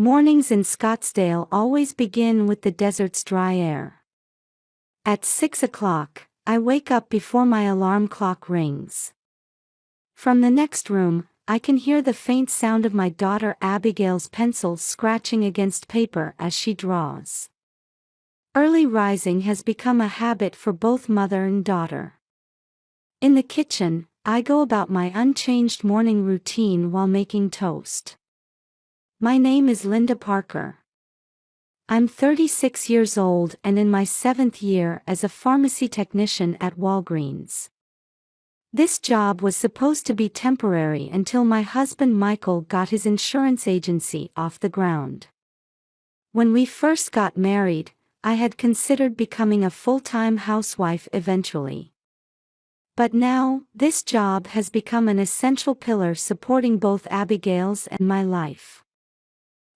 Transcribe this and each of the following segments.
Mornings in Scottsdale always begin with the desert's dry air. At 6 o'clock, I wake up before my alarm clock rings. From the next room, I can hear the faint sound of my daughter Abigail's pencil scratching against paper as she draws. Early rising has become a habit for both mother and daughter. In the kitchen, I go about my unchanged morning routine while making toast. My name is Linda Parker. I'm 36 years old and in my 7th year as a pharmacy technician at Walgreens. This job was supposed to be temporary until my husband Michael got his insurance agency off the ground. When we first got married, I had considered becoming a full-time housewife eventually. But now, this job has become an essential pillar supporting both Abigail's and my life.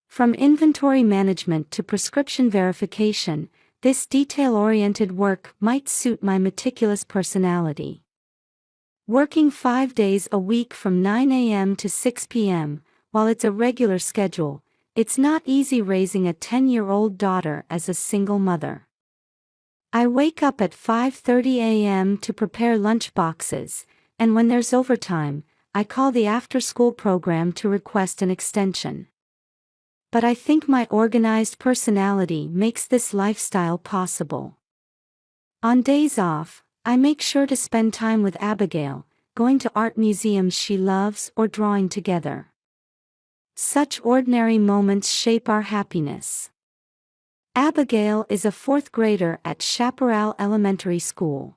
From inventory management to prescription verification, this detail-oriented work might suit my meticulous personality. Working 5 days a week from 9 a.m. to 6 p.m., while it's a regular schedule, it's not easy raising a 10-year-old daughter as a single mother. I wake up at 5:30 a.m. to prepare lunch boxes, and when there's overtime, I call the after-school program to request an extension. But I think my organized personality makes this lifestyle possible. On days off, I make sure to spend time with Abigail, going to art museums she loves or drawing together. Such ordinary moments shape our happiness. Abigail is a 4th grader at Chaparral Elementary School.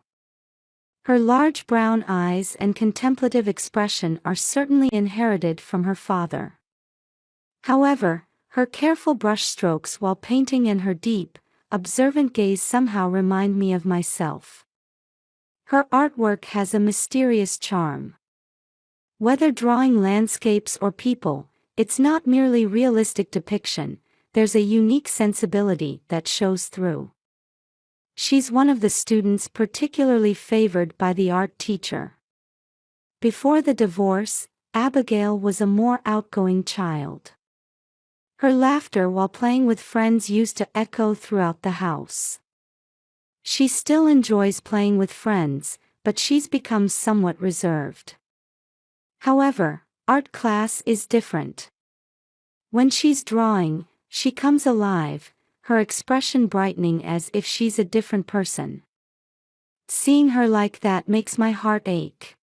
Her large brown eyes and contemplative expression are certainly inherited from her father. However, her careful brushstrokes while painting and her deep, observant gaze somehow remind me of myself. Her artwork has a mysterious charm. Whether drawing landscapes or people, it's not merely realistic depiction, there's a unique sensibility that shows through. She's one of the students particularly favored by the art teacher. Before the divorce, Abigail was a more outgoing child. Her laughter while playing with friends used to echo throughout the house. She still enjoys playing with friends, but she's become somewhat reserved. However, art class is different. When she's drawing, she comes alive, her expression brightening as if she's a different person. Seeing her like that makes my heart ache.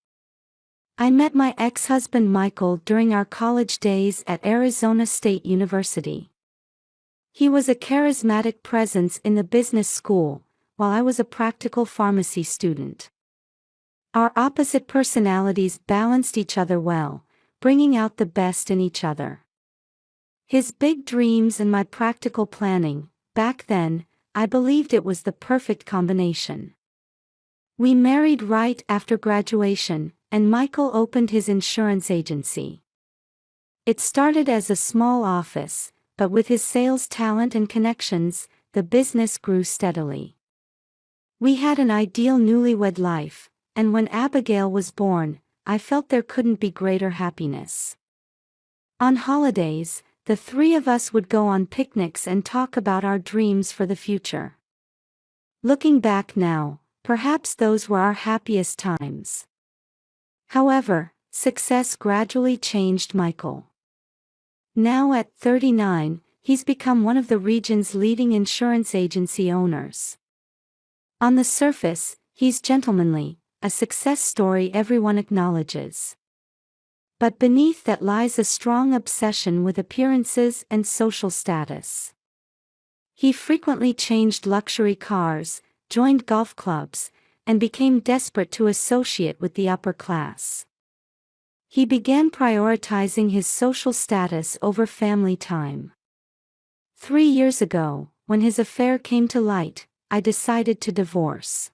I met my ex-husband Michael during our college days at Arizona State University. He was a charismatic presence in the business school, while I was a practical pharmacy student. Our opposite personalities balanced each other well, bringing out the best in each other. His big dreams and my practical planning, back then, I believed it was the perfect combination. We married right after graduation, and Michael opened his insurance agency. It started as a small office, but with his sales talent and connections, the business grew steadily. We had an ideal newlywed life, and when Abigail was born, I felt there couldn't be greater happiness. On holidays, the 3 of us would go on picnics and talk about our dreams for the future. Looking back now, perhaps those were our happiest times. However, success gradually changed Michael. Now at 39, he's become one of the region's leading insurance agency owners. On the surface, he's gentlemanly, a success story everyone acknowledges. But beneath that lies a strong obsession with appearances and social status. He frequently changed luxury cars, joined golf clubs, and became desperate to associate with the upper class. He began prioritizing his social status over family time. 3 years ago, when his affair came to light, I decided to divorce.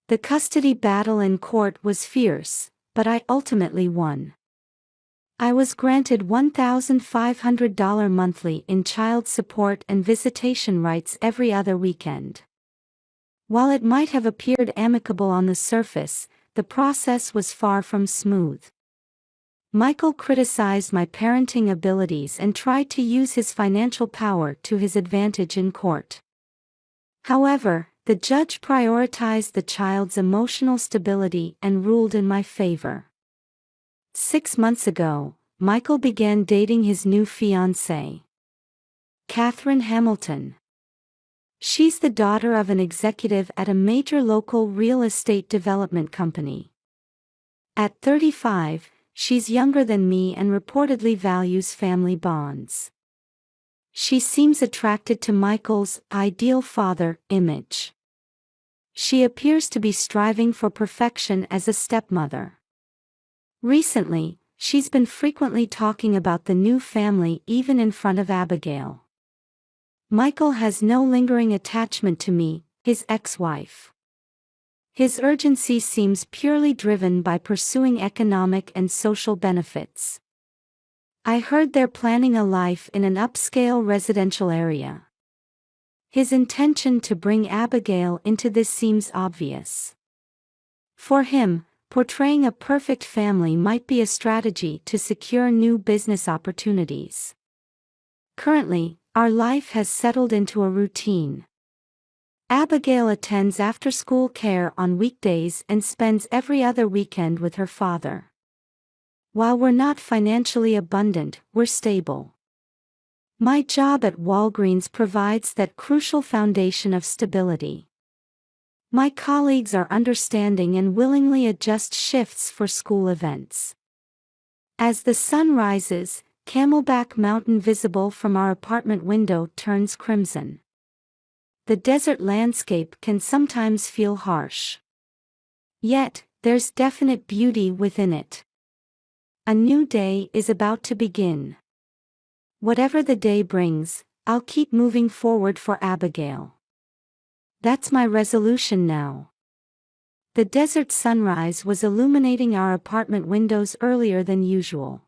The custody battle in court was fierce, but I ultimately won. I was granted $1,500 monthly in child support and visitation rights every other weekend. While it might have appeared amicable on the surface, the process was far from smooth. Michael criticized my parenting abilities and tried to use his financial power to his advantage in court. However, the judge prioritized the child's emotional stability and ruled in my favor. 6 months ago, Michael began dating his new fiancée, Catherine Hamilton. She's the daughter of an executive at a major local real estate development company. At 35, she's younger than me and reportedly values family bonds. She seems attracted to Michael's ideal father image. She appears to be striving for perfection as a stepmother. Recently, she's been frequently talking about the new family even in front of Abigail. Michael has no lingering attachment to me, his ex-wife. His urgency seems purely driven by pursuing economic and social benefits. I heard they're planning a life in an upscale residential area. His intention to bring Abigail into this seems obvious. For him, portraying a perfect family might be a strategy to secure new business opportunities. Currently, our life has settled into a routine. Abigail attends after-school care on weekdays and spends every other weekend with her father. While we're not financially abundant, we're stable. My job at Walgreens provides that crucial foundation of stability. My colleagues are understanding and willingly adjust shifts for school events. As the sun rises, Camelback Mountain visible from our apartment window turns crimson. The desert landscape can sometimes feel harsh. Yet, there's definite beauty within it. A new day is about to begin. Whatever the day brings, I'll keep moving forward for Abigail. That's my resolution now. The desert sunrise was illuminating our apartment windows earlier than usual.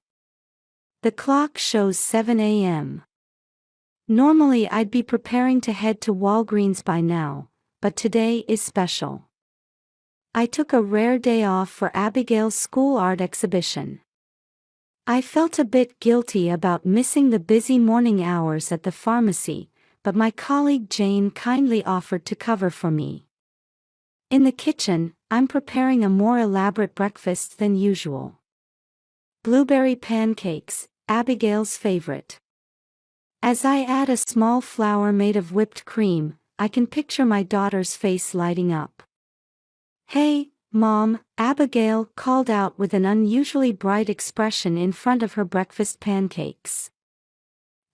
The clock shows 7 a.m. Normally I'd be preparing to head to Walgreens by now, but today is special. I took a rare day off for Abigail's school art exhibition. I felt a bit guilty about missing the busy morning hours at the pharmacy, but my colleague Jane kindly offered to cover for me. In the kitchen, I'm preparing a more elaborate breakfast than usual. Blueberry pancakes, Abigail's favorite. As I add a small flour made of whipped cream, I can picture my daughter's face lighting up. "Hey, Mom," Abigail called out with an unusually bright expression in front of her breakfast pancakes.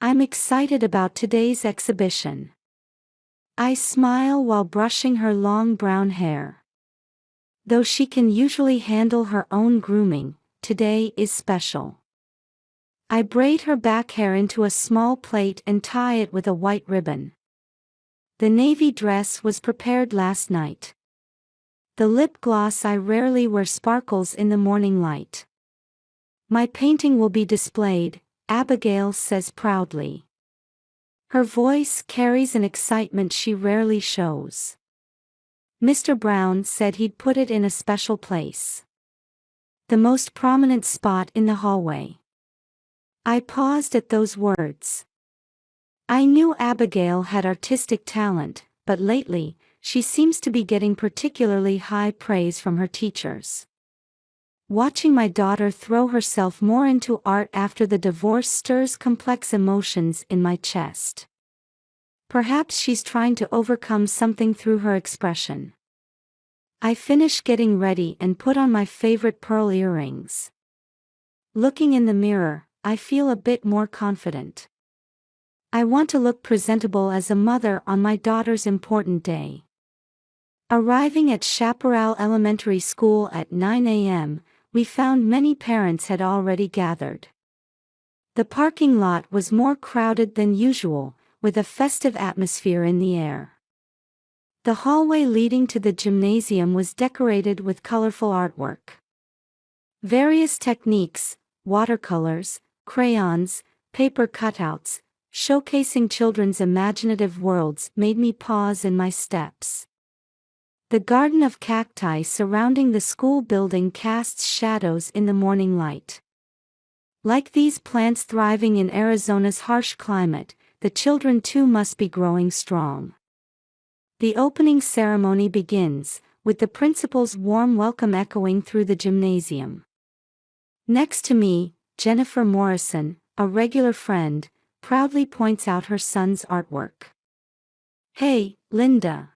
"I'm excited about today's exhibition." I smile while brushing her long brown hair. Though she can usually handle her own grooming, today is special. I braid her back hair into a small plait and tie it with a white ribbon. The navy dress was prepared last night. The lip gloss I rarely wear sparkles in the morning light. "My painting will be displayed," Abigail says proudly. Her voice carries an excitement she rarely shows. "Mr. Brown said he'd put it in a special place. The most prominent spot in the hallway." I paused at those words. I knew Abigail had artistic talent, but lately, she seems to be getting particularly high praise from her teachers. Watching my daughter throw herself more into art after the divorce stirs complex emotions in my chest. Perhaps she's trying to overcome something through her expression. I finish getting ready and put on my favorite pearl earrings. Looking in the mirror, I feel a bit more confident. I want to look presentable as a mother on my daughter's important day. Arriving at Chaparral Elementary School at 9 a.m., we found many parents had already gathered. The parking lot was more crowded than usual, with a festive atmosphere in the air. The hallway leading to the gymnasium was decorated with colorful artwork. Various techniques, watercolors, crayons, paper cutouts, showcasing children's imaginative worlds made me pause in my steps. The garden of cacti surrounding the school building casts shadows in the morning light. Like these plants thriving in Arizona's harsh climate, the children too must be growing strong. The opening ceremony begins, with the principal's warm welcome echoing through the gymnasium. Next to me, Jennifer Morrison, a regular friend, proudly points out her son's artwork. "Hey, Linda.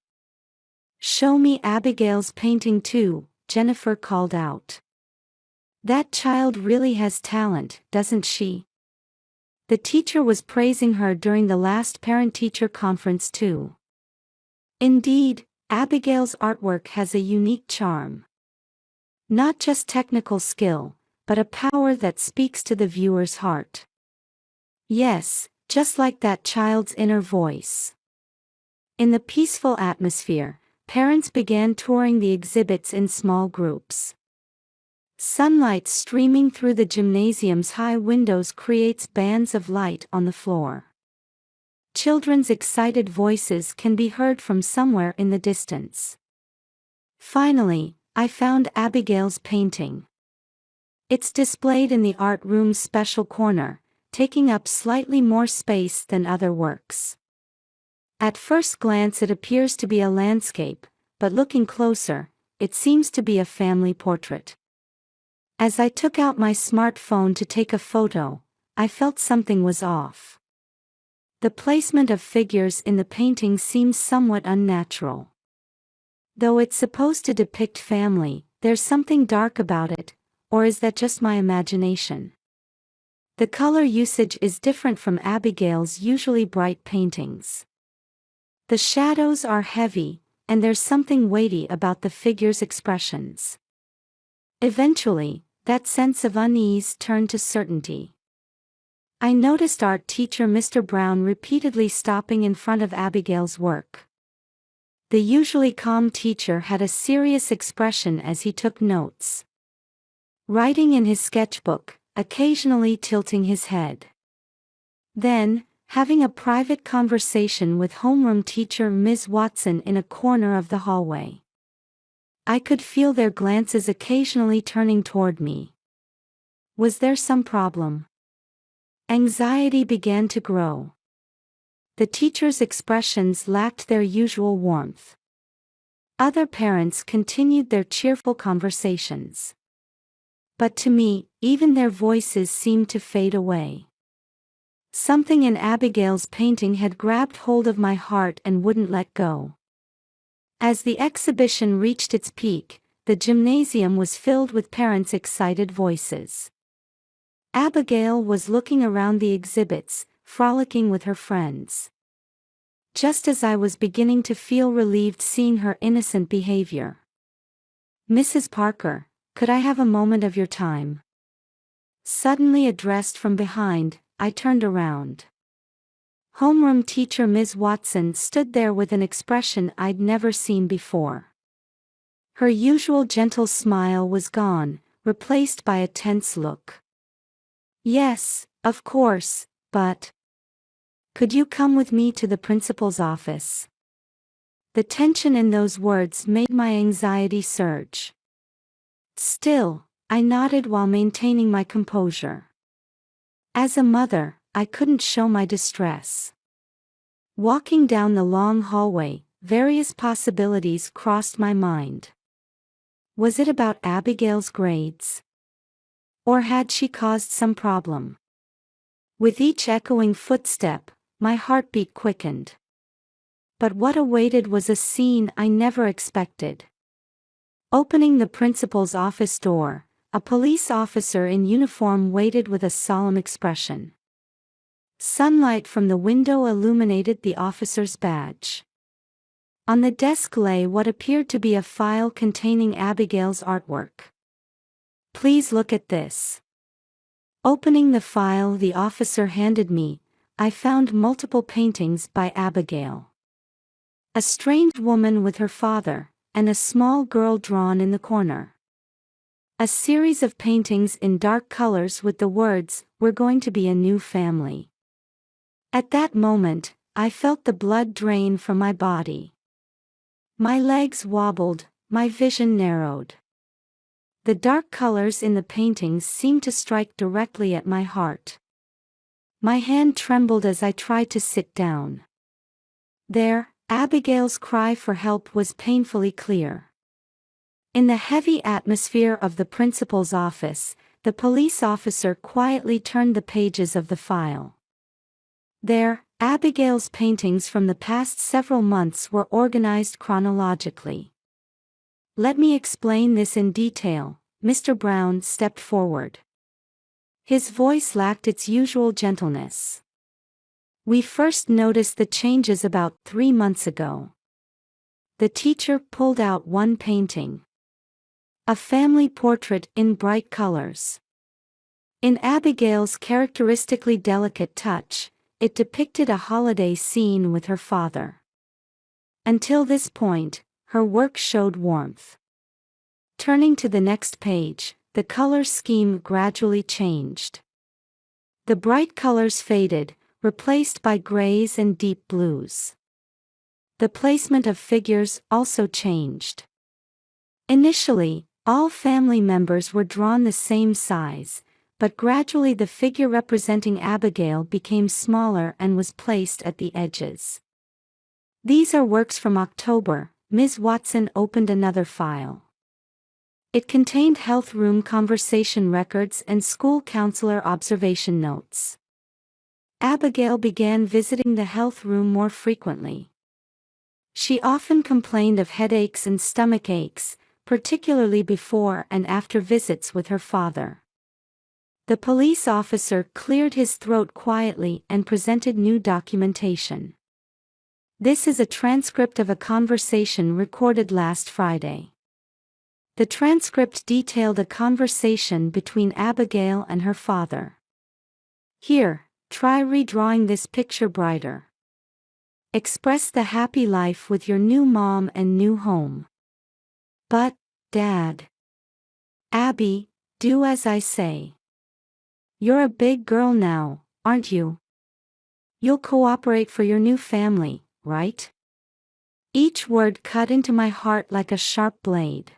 Show me Abigail's painting too," Jennifer called out. "That child really has talent, doesn't she?" The teacher was praising her during the last parent-teacher conference too. Indeed, Abigail's artwork has a unique charm. Not just technical skill, but a power that speaks to the viewer's heart. Yes, just like that child's inner voice. In the peaceful atmosphere, parents began touring the exhibits in small groups. Sunlight streaming through the gymnasium's high windows creates bands of light on the floor. Children's excited voices can be heard from somewhere in the distance. Finally, I found Abigail's painting. It's displayed in the art room's special corner, taking up slightly more space than other works. At first glance it appears to be a landscape, but looking closer, it seems to be a family portrait. As I took out my smartphone to take a photo, I felt something was off. The placement of figures in the painting seems somewhat unnatural. Though it's supposed to depict family, there's something dark about it, or is that just my imagination? The color usage is different from Abigail's usually bright paintings. The shadows are heavy, and there's something weighty about the figures' expressions. Eventually, that sense of unease turned to certainty. I noticed art teacher Mr. Brown repeatedly stopping in front of Abigail's work. The usually calm teacher had a serious expression as he took notes. Writing in his sketchbook, occasionally tilting his head. Then, having a private conversation with homeroom teacher Ms. Watson in a corner of the hallway. I could feel their glances occasionally turning toward me. Was there some problem? Anxiety began to grow. The teacher's expressions lacked their usual warmth. Other parents continued their cheerful conversations. But to me, even their voices seemed to fade away. Something in Abigail's painting had grabbed hold of my heart and wouldn't let go. As the exhibition reached its peak, the gymnasium was filled with parents' excited voices. Abigail was looking around the exhibits, frolicking with her friends. Just as I was beginning to feel relieved seeing her innocent behavior. "Mrs. Parker, could I have a moment of your time?" Suddenly addressed from behind, I turned around. Homeroom teacher Ms. Watson stood there with an expression I'd never seen before. Her usual gentle smile was gone, replaced by a tense look. "Yes, of course, but could you come with me to the principal's office?" The tension in those words made my anxiety surge. Still, I nodded while maintaining my composure. As a mother, I couldn't show my distress. Walking down the long hallway, various possibilities crossed my mind. Was it about Abigail's grades? Or had she caused some problem? With each echoing footstep, my heartbeat quickened. But what awaited was a scene I never expected. Opening the principal's office door, a police officer in uniform waited with a solemn expression. Sunlight from the window illuminated the officer's badge. On the desk lay what appeared to be a file containing Abigail's artwork. "Please look at this." Opening the file the officer handed me, I found multiple paintings by Abigail. A strange woman with her father, and a small girl drawn in the corner. A series of paintings in dark colors with the words, "We're going to be a new family." At that moment, I felt the blood drain from my body. My legs wobbled, my vision narrowed. The dark colors in the paintings seemed to strike directly at my heart. My hand trembled as I tried to sit down. There, Abigail's cry for help was painfully clear. In the heavy atmosphere of the principal's office, the police officer quietly turned the pages of the file. There, Abigail's paintings from the past several months were organized chronologically. "Let me explain this in detail," Mr. Brown stepped forward. His voice lacked its usual gentleness. "We first noticed the changes about 3 months ago." The teacher pulled out one painting. A family portrait in bright colors. In Abigail's characteristically delicate touch, it depicted a holiday scene with her father. Until this point, her work showed warmth. Turning to the next page, the color scheme gradually changed. The bright colors faded, replaced by grays and deep blues. The placement of figures also changed. Initially, all family members were drawn the same size, but gradually the figure representing Abigail became smaller and was placed at the edges. "These are works from October." Ms. Watson opened another file. It contained health room conversation records and school counselor observation notes. Abigail began visiting the health room more frequently. She often complained of headaches and stomach aches, particularly before and after visits with her father. The police officer cleared his throat quietly and presented new documentation. "This is a transcript of a conversation recorded last Friday." The transcript detailed a conversation between Abigail and her father. "Here, try redrawing this picture brighter. Express the happy life with your new mom and new home." "But, Dad." "Abby, do as I say. You're a big girl now, aren't you? You'll cooperate for your new family, right?" Each word cut into my heart like a sharp blade.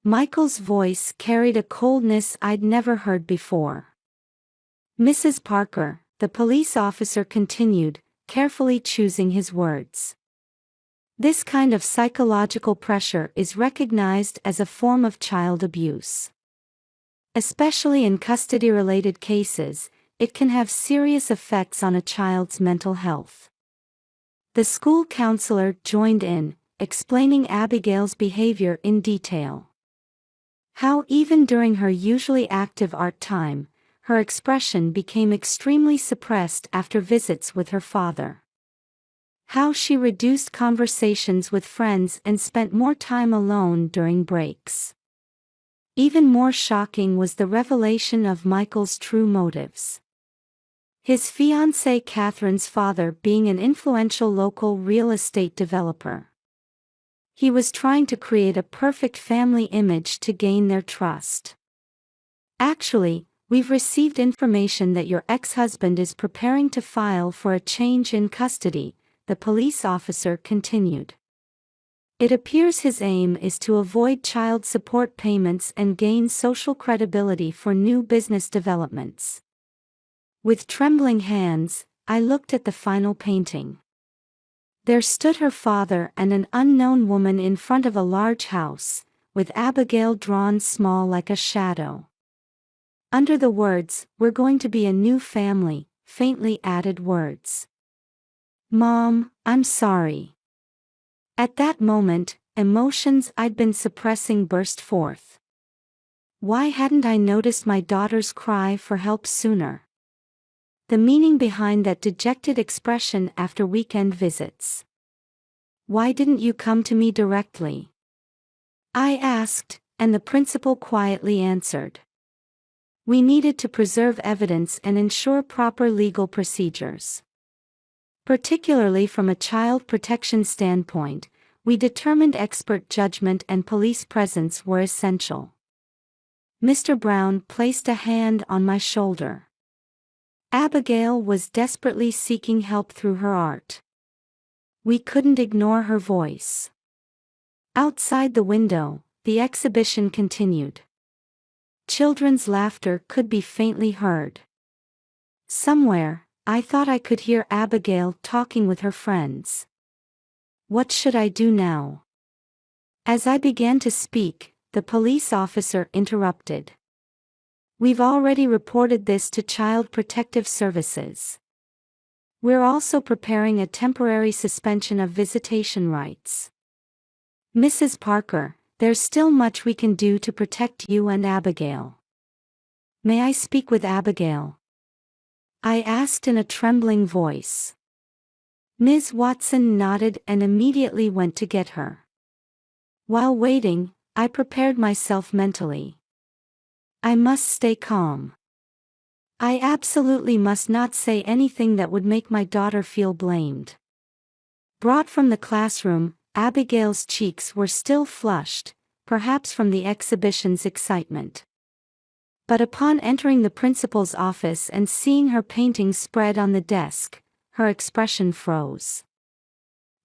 Michael's voice carried a coldness I'd never heard before. "Mrs. Parker," the police officer continued, carefully choosing his words. "This kind of psychological pressure is recognized as a form of child abuse. Especially in custody-related cases, it can have serious effects on a child's mental health." The school counselor joined in, explaining Abigail's behavior in detail. How even during her usually active art time, her expression became extremely suppressed after visits with her father. How she reduced conversations with friends and spent more time alone during breaks. Even more shocking was the revelation of Michael's true motives. His fiancée Catherine's father being an influential local real estate developer. He was trying to create a perfect family image to gain their trust. "Actually, we've received information that your ex-husband is preparing to file for a change in custody," the police officer continued. "It appears his aim is to avoid child support payments and gain social credibility for new business developments." With trembling hands, I looked at the final painting. There stood her father and an unknown woman in front of a large house, with Abigail drawn small like a shadow. Under the words, "We're going to be a new family," faintly added words. "Mom, I'm sorry." At that moment, emotions I'd been suppressing burst forth. Why hadn't I noticed my daughter's cry for help sooner? The meaning behind that dejected expression after weekend visits. "Why didn't you come to me directly?" I asked, and the principal quietly answered. "We needed to preserve evidence and ensure proper legal procedures. Particularly from a child protection standpoint, we determined expert judgment and police presence were essential." Mr. Brown placed a hand on my shoulder. Abigail was desperately seeking help through her art. We couldn't ignore her voice. Outside the window, the exhibition continued. Children's laughter could be faintly heard. Somewhere, I thought I could hear Abigail talking with her friends. What should I do now? As I began to speak, the police officer interrupted. We've already reported this to Child Protective Services. We're also preparing a temporary suspension of visitation rights. Mrs. Parker, there's still much we can do to protect you and Abigail. May I speak with Abigail? I asked in a trembling voice. Ms. Watson nodded and immediately went to get her. While waiting, I prepared myself mentally. I must stay calm. I absolutely must not say anything that would make my daughter feel blamed. Brought from the classroom, Abigail's cheeks were still flushed, perhaps from the exhibition's excitement. But upon entering the principal's office and seeing her painting spread on the desk, her expression froze.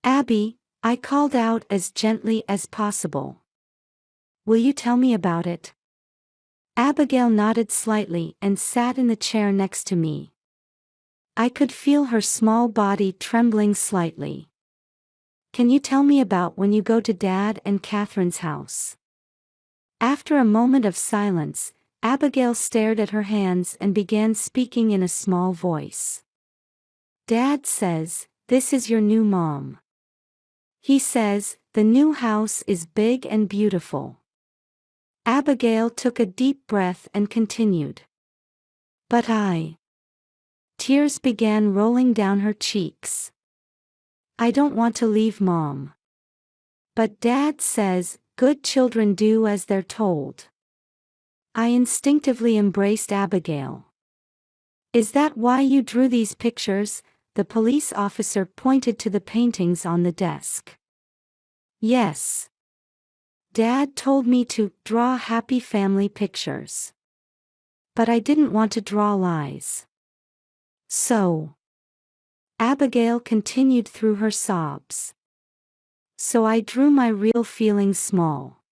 Abby, I called out as gently as possible. Will you tell me about it? Abigail nodded slightly and sat in the chair next to me. I could feel her small body trembling slightly. Can you tell me about when you go to Dad and Catherine's house? After a moment of silence, Abigail stared at her hands and began speaking in a small voice. Dad says, this is your new mom. He says, the new house is big and beautiful. Abigail took a deep breath and continued. But Tears began rolling down her cheeks. I don't want to leave Mom. But Dad says, good children do as they're told. I instinctively embraced Abigail. Is that why you drew these pictures? The police officer pointed to the paintings on the desk. Yes. Dad told me to draw happy family pictures. But I didn't want to draw lies. So. Abigail continued through her sobs. So I drew my real feelings small.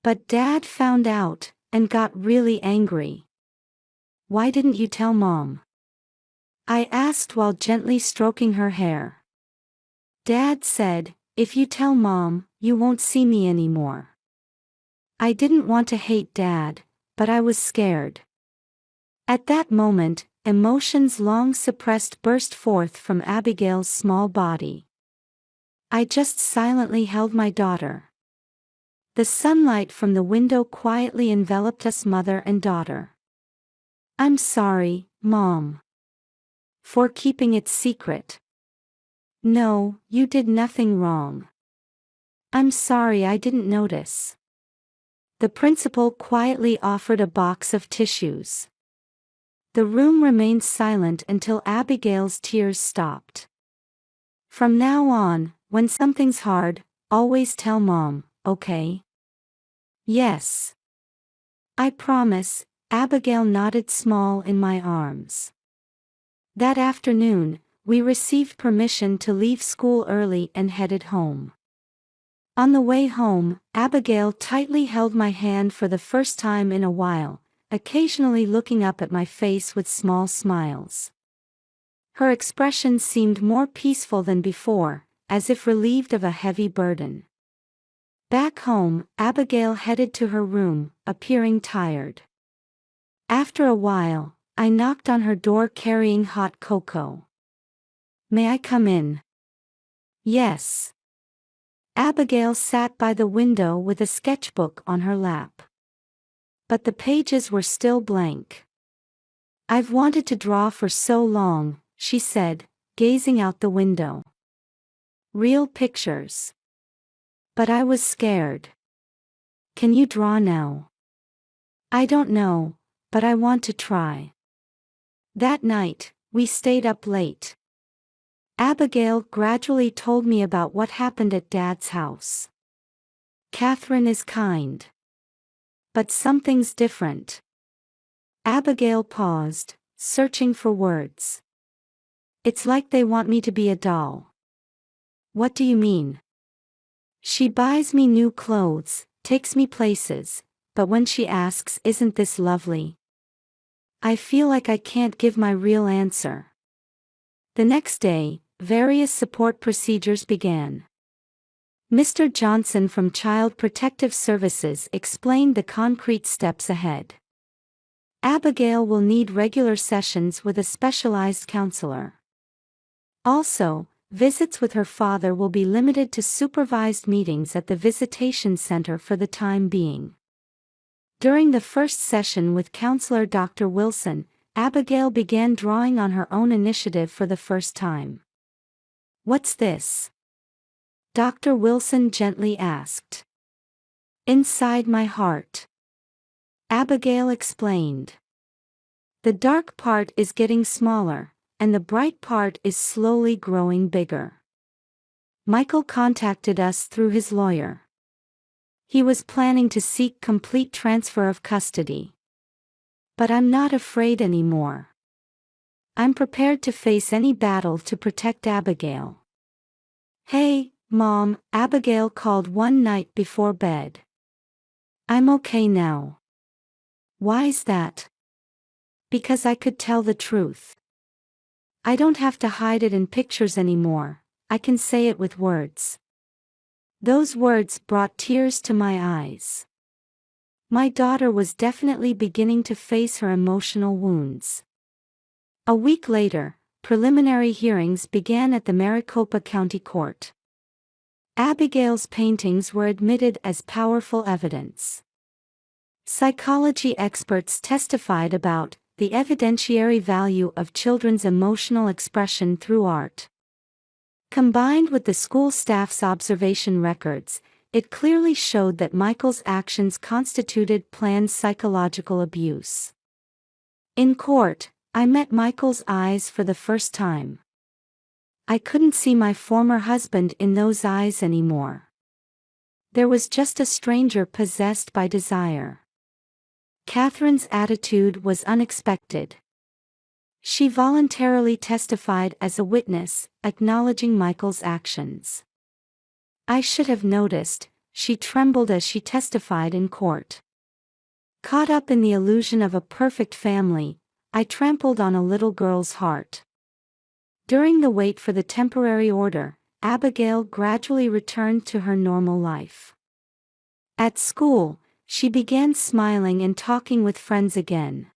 But Dad found out, and got really angry. Why didn't you tell Mom? I asked while gently stroking her hair. Dad said, if you tell Mom, you won't see me anymore. I didn't want to hate Dad, but I was scared. At that moment, emotions long suppressed burst forth from Abigail's small body. I just silently held my daughter. The sunlight from the window quietly enveloped us, mother and daughter. I'm sorry, Mom. For keeping it secret. No, you did nothing wrong. I'm sorry I didn't notice. The principal quietly offered a box of tissues. The room remained silent until Abigail's tears stopped. From now on, when something's hard, always tell Mom, okay? Yes. I promise, Abigail nodded small in my arms. That afternoon, we received permission to leave school early and headed home. On the way home, Abigail tightly held my hand for the first time in a while, occasionally looking up at my face with small smiles. Her expression seemed more peaceful than before, as if relieved of a heavy burden. Back home, Abigail headed to her room, appearing tired. After a while, I knocked on her door carrying hot cocoa. May I come in? Yes. Abigail sat by the window with a sketchbook on her lap. But the pages were still blank. I've wanted to draw for so long, she said, gazing out the window. Real pictures. But I was scared. Can you draw now? I don't know, but I want to try. That night, we stayed up late. Abigail gradually told me about what happened at Dad's house. Catherine is kind. But something's different. Abigail paused, searching for words. It's like they want me to be a doll. What do you mean? She buys me new clothes, takes me places, but when she asks, "Isn't this lovely?" I feel like I can't give my real answer. The next day, various support procedures began. Mr. Johnson from Child Protective Services explained the concrete steps ahead. Abigail will need regular sessions with a specialized counselor. Also, visits with her father will be limited to supervised meetings at the visitation center for the time being. During the first session with counselor Dr. Wilson, Abigail began drawing on her own initiative for the first time. "What's this?" Dr. Wilson gently asked. "Inside my heart," Abigail explained. "The dark part is getting smaller, and the bright part is slowly growing bigger. Michael contacted us through his lawyer. He was planning to seek complete transfer of custody. But I'm not afraid anymore. I'm prepared to face any battle to protect Abigail." "Hey, Mom," Abigail called one night before bed. "I'm okay now." "Why's that?" "Because I could tell the truth. I don't have to hide it in pictures anymore, I can say it with words." Those words brought tears to my eyes. My daughter was definitely beginning to face her emotional wounds. A week later, preliminary hearings began at the Maricopa County Court. Abigail's paintings were admitted as powerful evidence. Psychology experts testified about the evidentiary value of children's emotional expression through art. Combined with the school staff's observation records, it clearly showed that Michael's actions constituted planned psychological abuse. In court, I met Michael's eyes for the first time. I couldn't see my former husband in those eyes anymore. There was just a stranger possessed by desire. Catherine's attitude was unexpected. She voluntarily testified as a witness, acknowledging Michael's actions. I should have noticed, she trembled as she testified in court. Caught up in the illusion of a perfect family, I trampled on a little girl's heart. During the wait for the temporary order, Abigail gradually returned to her normal life. At school, she began smiling and talking with friends again.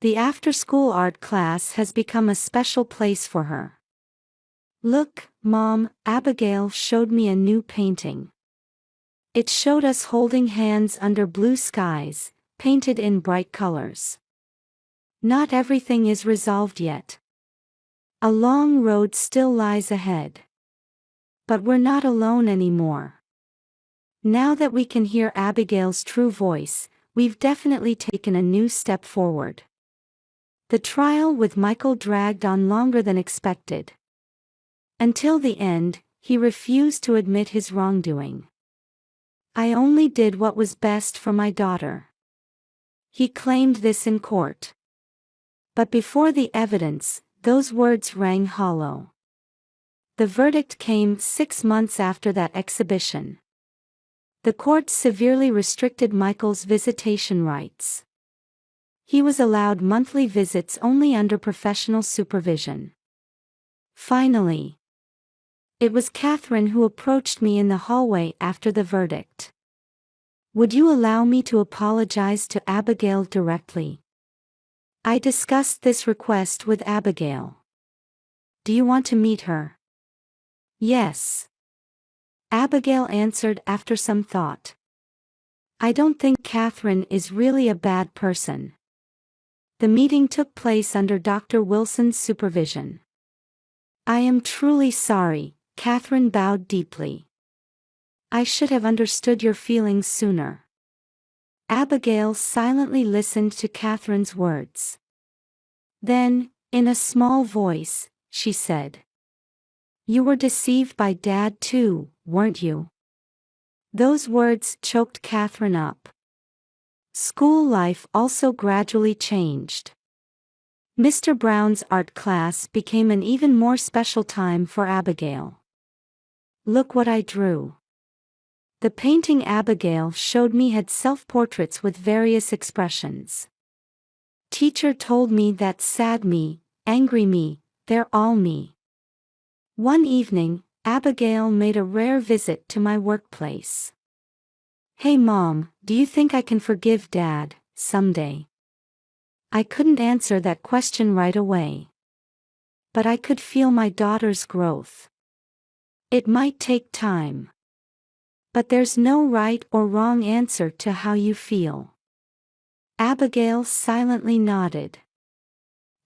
The after-school art class has become a special place for her. "Look, Mom," Abigail showed me a new painting. It showed us holding hands under blue skies, painted in bright colors. Not everything is resolved yet. A long road still lies ahead. But we're not alone anymore. Now that we can hear Abigail's true voice, we've definitely taken a new step forward. The trial with Michael dragged on longer than expected. Until the end, he refused to admit his wrongdoing. "I only did what was best for my daughter." He claimed this in court. But before the evidence, those words rang hollow. The verdict came 6 months after that exhibition. The court severely restricted Michael's visitation rights. He was allowed monthly visits only under professional supervision. Finally, it was Catherine who approached me in the hallway after the verdict. "Would you allow me to apologize to Abigail directly?" I discussed this request with Abigail. "Do you want to meet her?" "Yes," Abigail answered after some thought. "I don't think Catherine is really a bad person." The meeting took place under Dr. Wilson's supervision. "I am truly sorry," Catherine bowed deeply. "I should have understood your feelings sooner." Abigail silently listened to Catherine's words. Then, in a small voice, she said, "You were deceived by Dad too, weren't you?" Those words choked Catherine up. School life also gradually changed. Mr. Brown's art class became an even more special time for Abigail. "Look what I drew." The painting Abigail showed me had self-portraits with various expressions. Teacher told me that's sad me, angry me, they're all me. One evening, Abigail made a rare visit to my workplace. Hey Mom, do you think I can forgive Dad, someday? I couldn't answer that question right away. But I could feel my daughter's growth. It might take time. But there's no right or wrong answer to how you feel. Abigail silently nodded.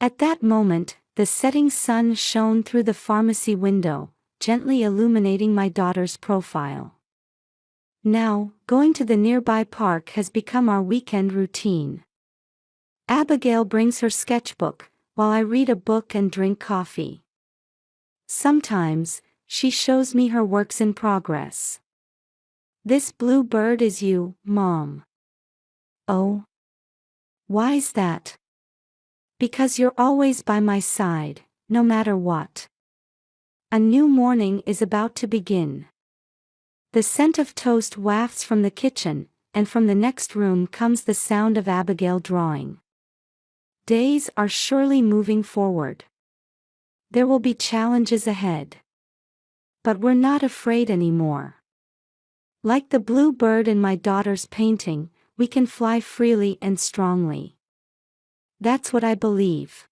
At that moment, the setting sun shone through the pharmacy window, gently illuminating my daughter's profile. Now, going to the nearby park has become our weekend routine. Abigail brings her sketchbook, while I read a book and drink coffee. Sometimes, she shows me her works in progress. This blue bird is you, Mom. Oh? Why's that? Because you're always by my side, no matter what. A new morning is about to begin. The scent of toast wafts from the kitchen, and from the next room comes the sound of Abigail drawing. Days are surely moving forward. There will be challenges ahead. But we're not afraid anymore. Like the blue bird in my daughter's painting, we can fly freely and strongly. That's what I believe.